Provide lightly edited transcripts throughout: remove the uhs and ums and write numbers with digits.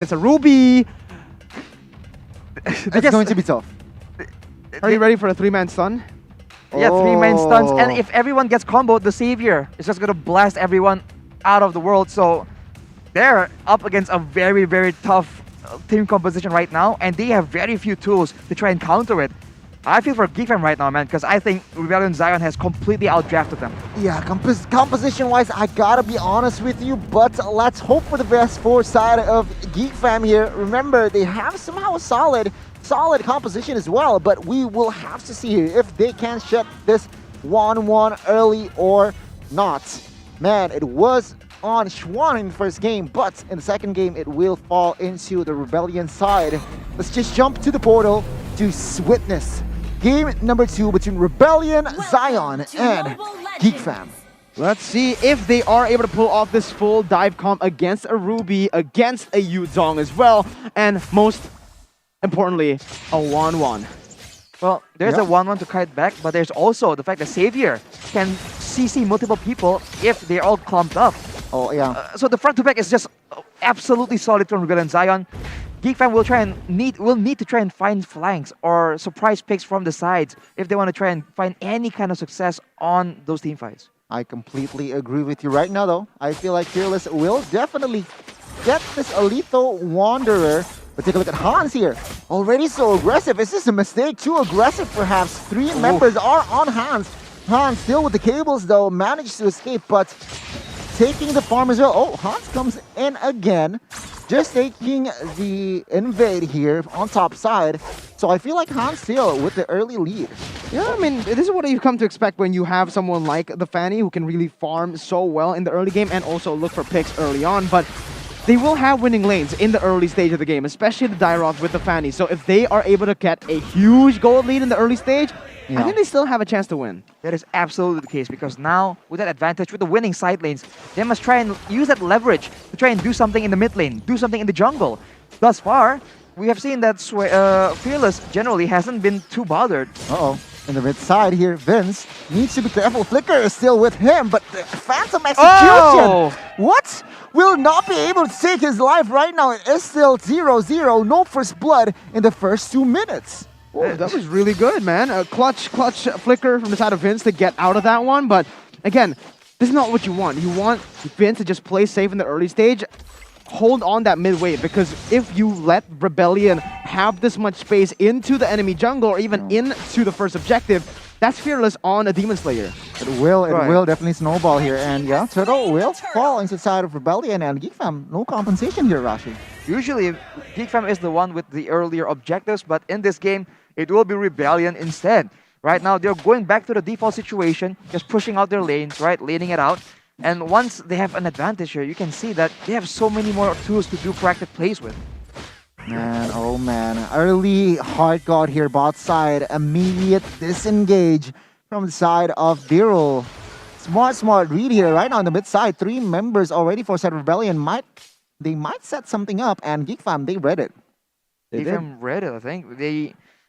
It's a Ruby. It's going to be tough. Are you ready for a 3-man stun? Yeah, 3-man stuns. And Oh. if everyone gets comboed, the Savior is just going to blast everyone out of the world. So they're up against a very, very tough team composition right now. And they have very few tools to try and counter it. I feel for Geek Fam right now, man, because I think Rebellion Zion has completely outdrafted them. Yeah, composition-wise, I gotta be honest with you, but let's hope for the best for side of Geek Fam here. Remember, they have somehow a solid composition as well, but we will have to see if they can shut this 1-1 early or not. Man, it was on Schwan in the first game, but in the second game, it will fall into the Rebellion side. Let's just jump to the portal to witness game number 2 between Rebellion, Zion, and Geek Fam. Let's see if they are able to pull off this full dive comp against a Ruby, against a Yuzong as well, and most importantly, a 1-1. Well, there's Yeah. a 1-1 to kite back, but there's also the fact that Savior can CC multiple people if they're all clumped up. Oh, yeah. So the front to back is just absolutely solid from Rebellion Zion. Geek Fam will need to try and find flanks or surprise picks from the sides if they want to try and find any kind of success on those team fights. I completely agree with you right now, though. I feel like Fearless will definitely get this Alito Wanderer. But take a look at Hans here. Already so aggressive. Is this a mistake? Too aggressive, perhaps. 3 members are on Hans. Hans still with the cables, though. Managed to escape, but taking the farm as well. Oh, Hans comes in again. Just taking the invade here on top side. So I feel like Hans still with the early lead. Yeah, I mean, this is what you've come to expect when you have someone like the Fanny who can really farm so well in the early game and also look for picks early on. But they will have winning lanes in the early stage of the game, especially the Dairoth with the Fanny. So if they are able to get a huge gold lead in the early stage, I think they still have a chance to win. That is absolutely the case because now, with that advantage, with the winning side lanes, they must try and use that leverage to try and do something in the mid lane, do something in the jungle. Thus far, we have seen that Fearless generally hasn't been too bothered. Uh-oh. In the mid side here, Vince needs to be careful. Flicker is still with him, but the Phantom Execution! Oh! What? Will not be able to take his life right now. It is still 0-0. No first blood in the first 2 minutes. Oh, that was really good, man. A clutch flicker from the side of Vince to get out of that one. But again, this is not what you want. You want Vince to just play safe in the early stage, hold on that mid wave, because if you let Rebellion have this much space into the enemy jungle or even into the first objective, that's Fearless on a Demon Slayer. It will definitely snowball here. And yeah, Turtle will fall into the side of Rebellion and Geek Fam. No compensation here, Rashi. Usually, Geek Fam is the one with the earlier objectives, but in this game, it will be Rebellion instead. Right now, they're going back to the default situation, just pushing out their lanes, right, laning it out. And once they have an advantage here, you can see that they have so many more tools to do proactive plays with. Man, oh man. Early hard guard here, bot side. Immediate disengage from the side of Viral. Smart read here right now on the mid side. 3 members already for side Rebellion. They might set something up, and Geek Fam, they read it. Geek Fam read it, I think.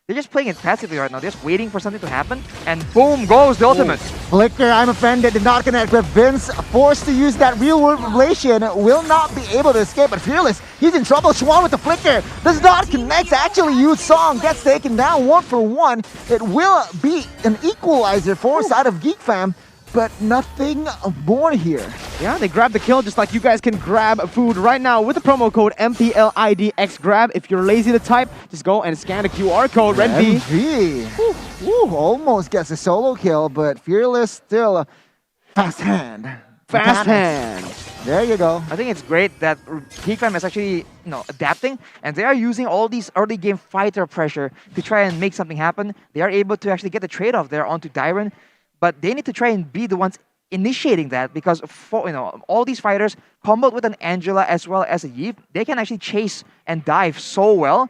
They're just playing it passively right now. They're just waiting for something to happen, and boom goes the ultimate. Flicker, I'm offended, did not connect with Vince. Forced to use that real-world relation, will not be able to escape, but Fearless, he's in trouble. Schwan with the Flicker, does not connect. Actually, Song gets taken down 1 for 1. It will be an equalizer for side of Geek Fam, but nothing more here. Yeah, they grab the kill just like you guys can grab food right now with the promo code MPLIDXGrab. If you're lazy to type, just go and scan the QR code. Red V. Woo, almost gets a solo kill, but Fearless still fast hand. Fast hand. There you go. I think it's great that Geek Fam is actually adapting, and they are using all these early game fighter pressure to try and make something happen. They are able to actually get the trade-off there onto Dyron, but they need to try and be the ones initiating that because all these fighters comboed with an Angela as well as a Yip, they can actually chase and dive so well,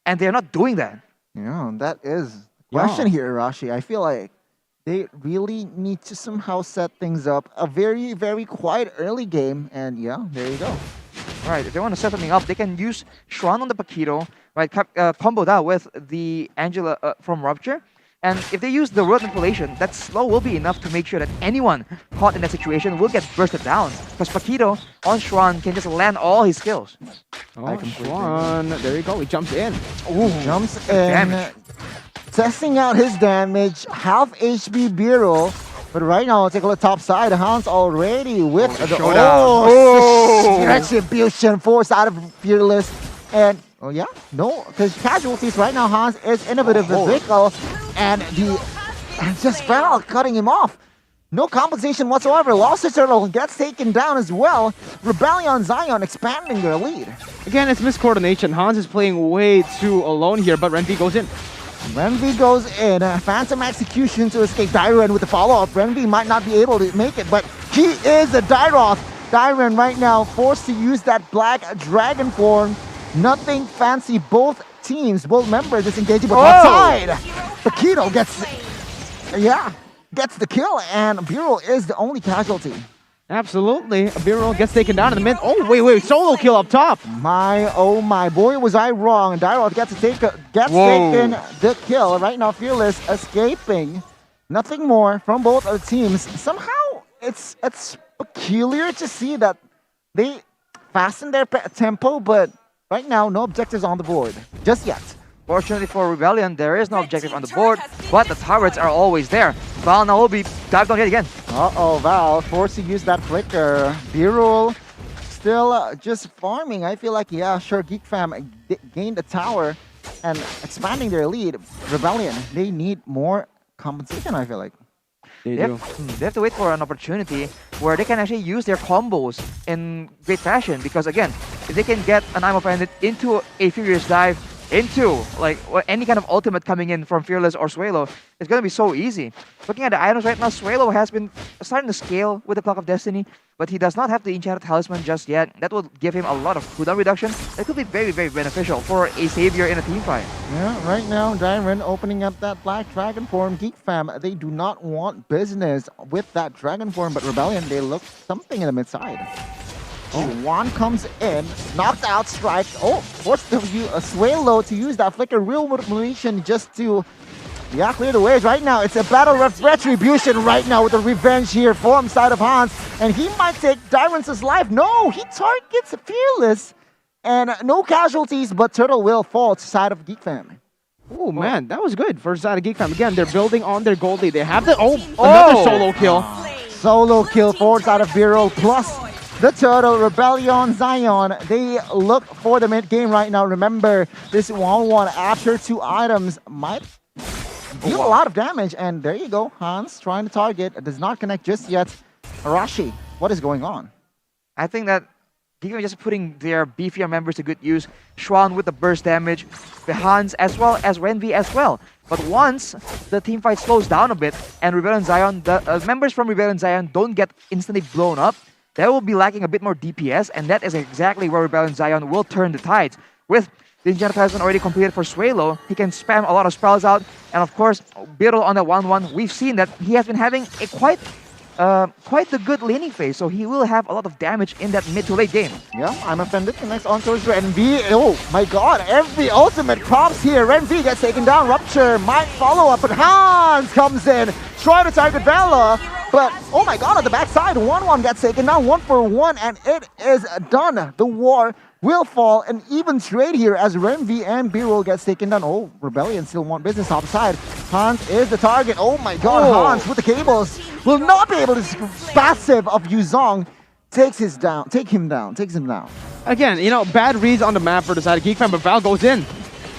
and they're not doing that. Yeah, that is the question here, Rashi. I feel like they really need to somehow set things up. A very, very quiet early game, and yeah, there you go. Right, if they want to set something up, they can use Shran on the Paquito, right, combo that with the Angela from Rupture, And if they use the road manipulation, that slow will be enough to make sure that anyone caught in that situation will get bursted down. Because Paquito on Schwan can just land all his skills. Oh, Schwan, there you go. He jumps in. Ooh, jumps in. Damage. Testing out his damage. Half HP Biro. But right now, take a look top side. Hans already with the retribution force out of Fearless. And oh yeah, no, because casualties right now. Hans is in a bit of a vehicle, and just Val cutting him off. No compensation whatsoever. Lost his turtle, gets taken down as well. Rebellion Zion expanding their lead. Again, it's miscoordination. Hans is playing way too alone here, but Renvi goes in. Renvi goes in. Phantom execution to escape Dyren with the follow-up. Renvi might not be able to make it, but he is a Dyroth. Dyren right now forced to use that black dragon form. Nothing fancy. Both teams, both members disengaging, but outside. Paquito gets the kill, and Bureau is the only casualty. Absolutely. Bureau gets taken down in the mid. Oh, wait. Solo kill up top. My, oh my. Boy, was I wrong. Dyroth gets taken the kill. Right now, Fearless escaping. Nothing more from both of the teams. Somehow, it's peculiar to see that they fasten their tempo, but right now, no objectives on the board. Just yet. Fortunately for Rebellion, there is no objective on the board, but the turrets are always there. Val now will be dived on yet again. Uh-oh, Val forced to use that flicker. B-roll still just farming. I feel like, yeah, sure, Geek Fam gained a tower and expanding their lead. Rebellion, they need more compensation, I feel like. They have to wait for an opportunity where they can actually use their combos in great fashion. Because again, if they can get an I'm offended into a Furious Dive, into like any kind of ultimate coming in from Fearless or Suelo, it's going to be so easy. Looking at the items right now, Suelo has been starting to scale with the Clock of Destiny, but he does not have the Enchanted Talisman just yet. That will give him a lot of cooldown reduction. That could be very, very beneficial for a savior in a team fight. Yeah, right now, Dyren opening up that Black Dragon form. Geek Fam, they do not want business with that Dragon form, but Rebellion, they look something in the mid side. Oh, Juan comes in, knocked out, strike. Oh, forced to use a Suelo to use that flicker real motivation just to clear the ways. Right now, it's a battle of retribution right now with the revenge here from side of Hans. And he might take Dyren's life. No, he targets Fearless. And no casualties, but Turtle will fall to side of Geek Fam. Oh, man, that was good for side of Geek Fam. Again, they're building on their gold lead. They have the... another solo kill. Solo kill forward side of Bureau plus the Turtle. Rebellion Zion, they look for the mid game right now. Remember, this 1-1 after 2 items might deal a lot of damage. And there you go, Hans trying to target. It does not connect just yet. Arashi, what is going on? I think that Geek Fam just putting their beefier members to good use. Schwan with the burst damage, the Hans as well as Renvi as well. But once the team fight slows down a bit and Rebellion Zion, the members from Rebellion Zion don't get instantly blown up, they will be lacking a bit more DPS, and that is exactly where Rebellion Zion will turn the tides. With the Enchanted Talisman already completed for Suelo, he can spam a lot of spells out, and of course, Beetle on the 1-1, we've seen that he has been having a quite the good laning phase, so he will have a lot of damage in that mid to late game. Yeah, I'm offended. The next on towards Renvi. Oh my god, every ultimate props here. Renvi gets taken down. Rupture might follow up, but Hans comes in, try to target Vela. But oh my god, on the backside, 1-1 gets taken down, 1-for-1, and it is done. The war will fall an even trade here as Renvi and B-roll gets taken down. Oh, Rebellion still want business outside. Hans is the target. Oh my god, Hans with the cables will not be able to passive of Yuzong. Takes him down. Again, you know, bad reads on the map for the side of Geek Fam, but Val goes in.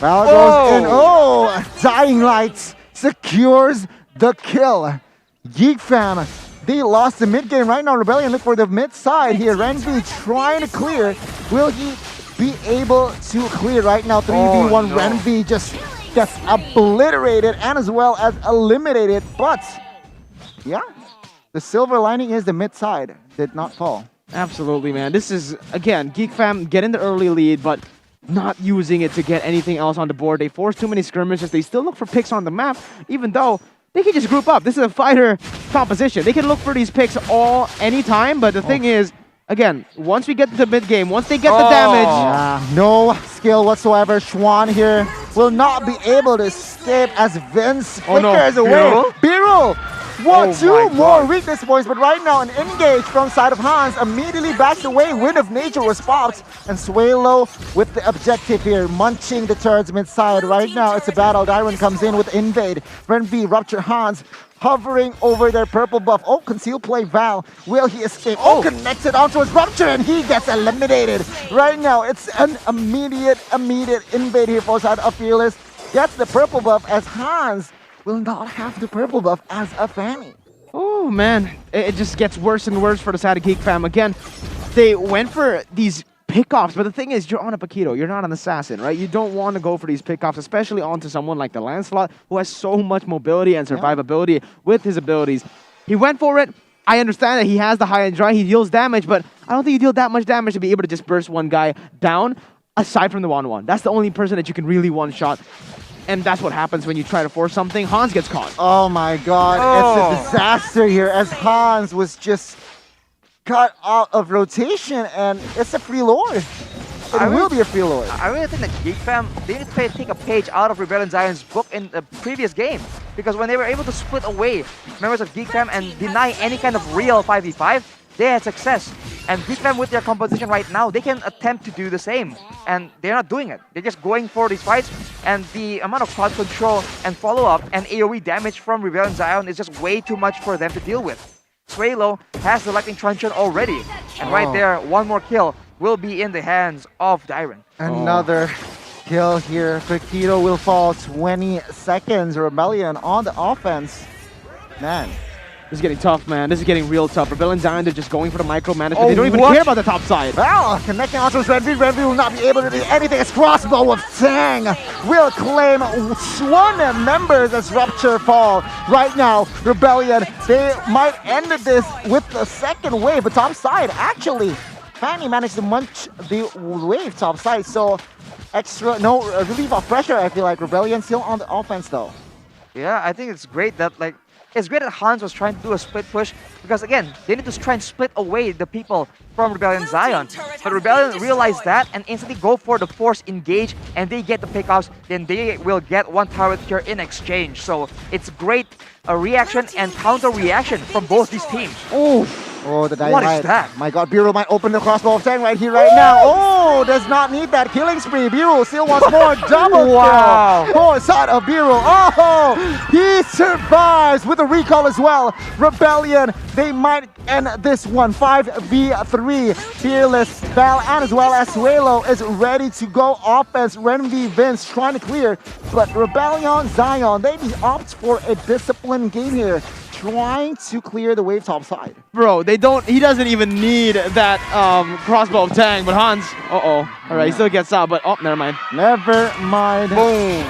Val goes in. Oh, Dying Light secures the kill. Geek Fam, they lost the mid game right now. Rebellion look for the mid side here. Renvi trying to clear. Will he be able to clear right now? 3v1 no. Renvi just gets obliterated and as well as eliminated. But yeah, the silver lining is the mid side did not fall. Absolutely, man. This is, again, Geek Fam getting the early lead, but not using it to get anything else on the board. They force too many skirmishes. They still look for picks on the map, even though they can just group up. This is a fighter composition. They can look for these picks anytime, but the thing is, again, once we get to the mid game, once they get the damage... Yeah, no skill whatsoever. Schwan here will not be able to escape as Vince Oh, no. flickers away. Birul? Birul! Oh Two my more God. weakness points, but right now an engage from side of Hans immediately backs away. Wind of Nature was popped, and Swalo with the objective here, munching the turrets mid-side. Right now it's a battle. Dyron comes in with invade. Renvi, Rupture Hans, hovering over their purple buff. Oh, conceal play Val. Will he escape? Oh, connected onto his Rupture, and he gets eliminated. Right now it's an immediate invade here for side of Fearless. Gets the purple buff as Hans will not have the purple buff as a Fanny. Oh man, it just gets worse and worse for the side of Geek Fam. Again, they went for these pickoffs, but the thing is, you're on a Paquito, you're not an assassin, right? You don't want to go for these pickoffs, especially onto someone like the Lancelot, who has so much mobility and survivability with his abilities. He went for it. I understand that he has the high and dry, he deals damage, but I don't think you deal that much damage to be able to just burst one guy down, aside from the 1-1. That's the only person that you can really one-shot. And that's what happens when you try to force something. Hans gets caught. Oh my god, it's a disaster here as Hans was just cut out of rotation, and it's a free lord. It will be a free lord. I really think that Geek Fam, they need to take a page out of Rebellion Zion's book in the previous game. Because when they were able to split away members of Geek Fam and deny any kind of real 5v5, they had success. And Geek Fam with their composition right now, they can attempt to do the same. And they're not doing it. They're just going for these fights, and the amount of crowd control and follow-up and AoE damage from Rebellion Zion is just way too much for them to deal with. Swalo has the Lightning Truncheon already. And right there, one more kill will be in the hands of Dyron. Another kill here. Paquito will fall 20 seconds. Rebellion on the offense. Man. This is getting tough, man. This is getting real tough. Rebellion Zion, they're just going for the micromanagement. They don't even what? care about the top side. Well, connecting onto his Renvi. Renvi will not be able to do anything as Crossbow of Tang will claim one members as Rupture fall. Right now, Rebellion, they might end this with the second wave, but top side, actually, Fanny managed to munch the wave top side, so no relief of pressure. I feel like Rebellion still on the offense though. Yeah, I think it's great that it's great that Hans was trying to do a split push because again, they need to try and split away the people from Rebellion Zion. But Rebellion realized that and instantly go for the force engage and they get the pickoffs, then they will get one tower cure in exchange. So it's great reaction and counter reaction from both these teams. Oh, the What is dynamite. that? My god, Birul might open the crossbow of Tang right here, right now. Oh, does not need that killing spree. Birul still wants more double Wow. kill. For side of Birul. Oh, he survives with a recall as well. Rebellion, they might end this one. 5v3. Fearless, Val, and as well as Swalo is ready to go offense. Renvi, Vince trying to clear, but Rebellion, Zion, they opt for a disciplined game here, trying to clear the wave top side. Bro, he doesn't even need that crossbow of Tang, but Hans, all right, he still gets out, but never mind. Never mind. Boom.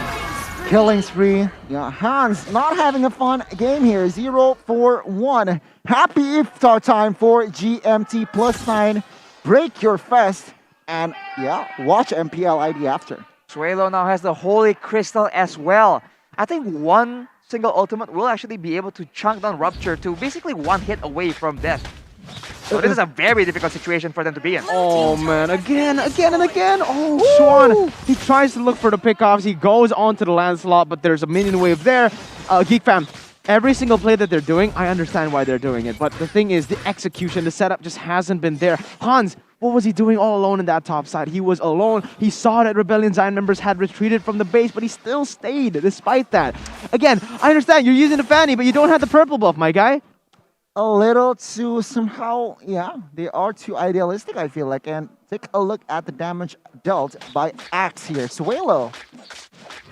Killing spree. Yeah, Hans not having a fun game here. 0-4-1. Happy iftar time for GMT +9. Break your fast and yeah, watch MPL ID after. Swalo now has the Holy Crystal as well. I think one single ultimate will actually be able to chunk down Rupture to basically one hit away from death. So this is a very difficult situation for them to be in. Oh man, again and again. Oh, Swan. He tries to look for the pickoffs. He goes onto the Lancelot, but there's a minion wave there. Geek Fam, every single play that they're doing, I understand why they're doing it. But the thing is, the execution, the setup just hasn't been there. Hans, what was he doing all alone in that top side? He was alone. He saw that Rebellion Zion members had retreated from the base, but he still stayed despite that. Again, I understand you're using the Fanny, but you don't have the purple buff, my guy. A little too somehow, yeah, they are too idealistic, I feel like. And take a look at the damage dealt by Axe here. Swalo.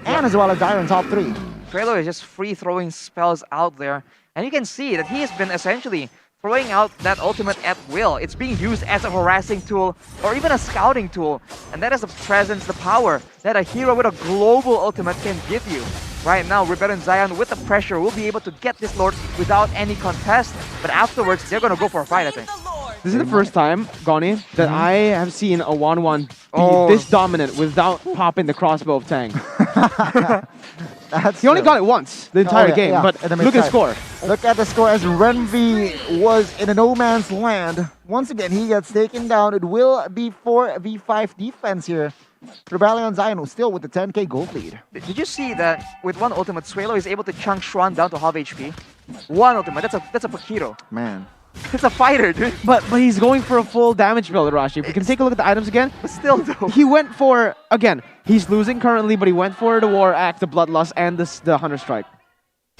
And as well as Dyron top 3. Swalo is just free throwing spells out there. And you can see that he has been essentially throwing out that ultimate at will. It's being used as a harassing tool or even a scouting tool. And that is the presence, the power that a hero with a global ultimate can give you. Right now, Rebellion Zion with the pressure will be able to get this Lord without any contest. But afterwards, they're going to go for a fight, I think. This is the first time, Goni, that I have seen a 1-1 be this dominant without popping the crossbow of Tang. He only got it once the entire game, but look at the score. Look at the score as Renvi was in a no man's land. Once again, he gets taken down. It will be 4v5 defense here. Rebellion Zion still with the 10k gold lead. Did you see that with one ultimate, Suelo is able to chunk Schwan down to half HP? One ultimate, that's a Pakiro. Man. It's a fighter, dude. But he's going for a full damage build, Rashi. If we can take a look at the items again, But still, though. he went for, again, he's losing currently, but he went for the War Axe, the Bloodlust, and the Hunter Strike.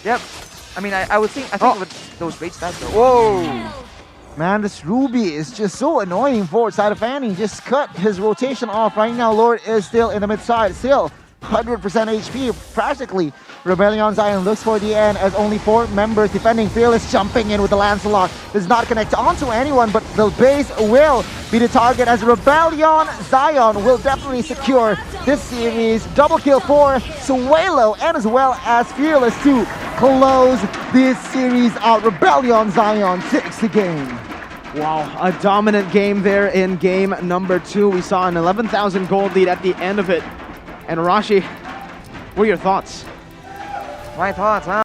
Yep. I mean, I think Oh. with those bait stats, though. Whoa! Man, this Ruby is just so annoying forward side of Fanny. Just cut his rotation off right now. Lord is still in the mid side. Still 100% HP practically. Rebellion Zion looks for the end as only 4 members defending. Fearless jumping in with the Lancelot. Does not connect onto anyone, but the base will be the target as Rebellion Zion will definitely secure this series. Double kill for Suelo and as well as Fearless to close this series out. Rebellion Zion takes the game. Wow, a dominant game there in game number 2. We saw an 11,000 gold lead at the end of it. And Rashi, what are your thoughts? My thoughts, huh?